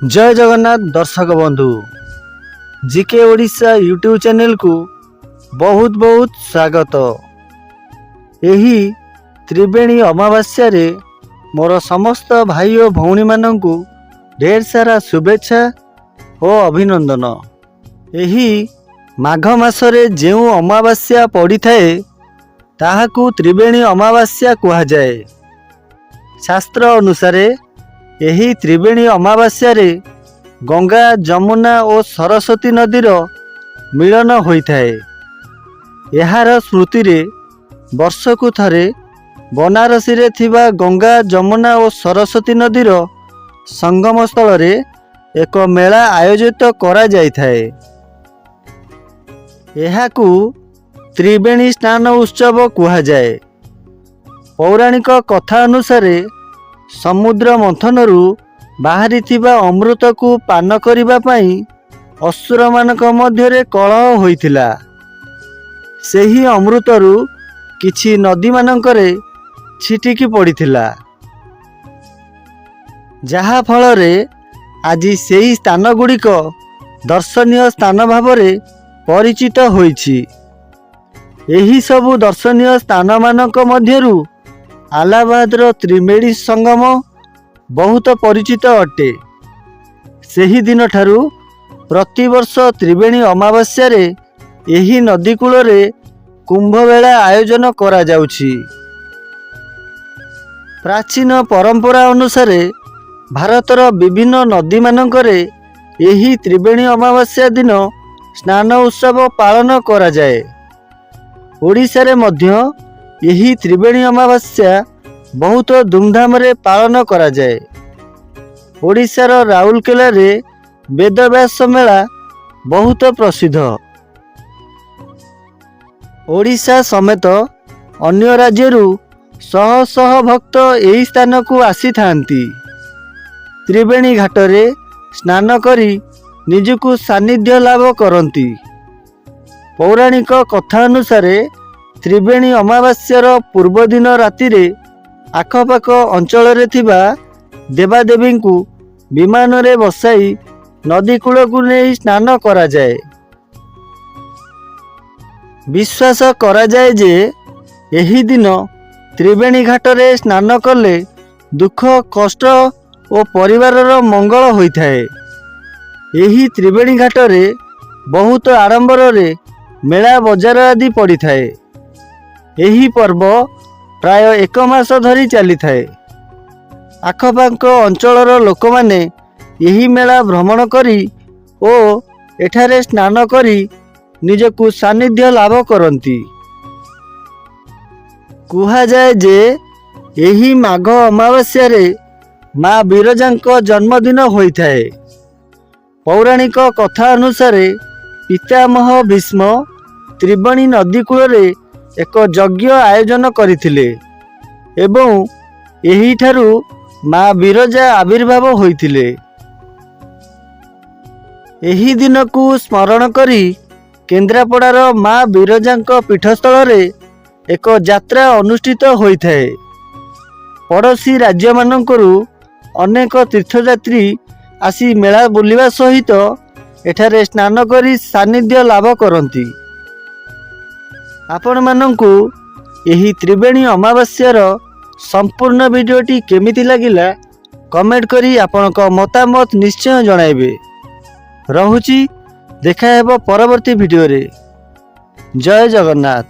जय जगन्नाथ दर्शक बंधु जीके ओडिशा यूट्यूब चैनल को बहुत बहुत स्वागत। यही त्रिवेणी अमावास्या रे मोर समस्त भाई और भौणी मानंकु ढेर सारा शुभेच्छा और अभिनंदन। यही माघ मासरे जेउ अमावास्या पड़ी थाए ताहाकु त्रिवेणी अमावास्या कहा जाए। शास्त्र अनुसार यही त्रिवेणी अमावास्या रे गंगा जमुना और सरस्वती नदीर मिलन होइथाए। यार स्मृति रे वर्षकु थरे बनारसी रे थिबा गंगा जमुना और सरस्वती नदीर संगम स्थल रे एक मेला आयोजित करा जाइथाए। एहाकु त्रिवेणी स्नान उत्सव कहा जाए। पौराणिक कथा अनुसार समुद्र मंथनरू बाहरी थिबा अमृत को पान करिबा पई असुर मानक मध्यरे कलह होइथिला। सेही अमृतरू किछि नदी मानकरे छिटिकी पड़िथिला, जहा फलरे आज सेही स्थान गुड़िक दर्शनीय स्थान भावरे परिचित होइछि। एही सबु दर्शनीय स्थान मानक मध्यरू आलाबादर त्रिवेणी संगम बहुत परिचित अटे। सेही दिन ठारू प्रतिवर्ष त्रिवेणी अमावास्या रे एही नदी कूल रे कुंभमेला आयोजन करा जाउछि। प्राचीन परंपरा अनुसार भारतर विभिन्न नदी मानकरे एही त्रिवेणी अमावास्या दिन स्नान उत्सव पालन करा जाए। ओडिशा रे मध्य यही त्रिवेणी अमावास्या बहुत धूमधाम रे पालन करा जाए। ओडिशार राउरकेला रे वेदव्यास मेला बहुत प्रसिद्ध। ओडिशा समेत अन्य राज्यरू शह शह भक्त एही स्थान को आसी थांती। त्रिवेणी घाट रे स्नान करी निजकु सानिध्य लाभ करती। पौराणिक कथा अनुसार त्रिवेणी अमावास्यार पूर्व दिन राति रे आखपाख अंचल रे थिबा देवादेवी को विमान रे बसाई नदी कूल को नहीं स्नान करा जाए। विश्वास करा जाए जे एही दिन त्रिवेणी घाट रे स्नान कले दुख कष्ट और परिवारर मंगल होइथाए। एही त्रिवेणी घाट रे बहुत आडंबर रे मेला बजार आदि पड़ी थाए। एही पर्व प्राय एक मास धरी चली थाए। आखपाख अंचलर लोक माने यही मेला भ्रमण करी ओ एठारे स्नान करी निजकु सानिध्य लाभ करती। कहा जाए जे यही माघ अमावास्या रे माँ बिरजांको जन्मदिन होइथाए। पौराणिक कथा अनुसार पितामह भीष्म त्रिवेणी नदी कूल रे एक यज्ञ आयोजन करथिले एवं एही ठारू माँ बिरजा आविर्भाव होइथिले। एही दिन को स्मरण करी केन्द्रापड़ार माँ बिरजांको पीठस्थल रे एक यात्रा अनुष्ठित होइथाए। पड़ोशी राज्य मानकरू अनेक तीर्थयात्री आसी मेला बुलिबा सहित एठारे स्नान करी सानिध्य लाभ करती। आपण मानंकु यही त्रिवेणी अमावास्यार संपूर्ण वीडियोटी केमिति लागिला कमेंट करी आपनक मतामत निश्चय जणाइबे। रहुची देखा हेबो परवर्ती वीडियो रे। जय जगन्नाथ।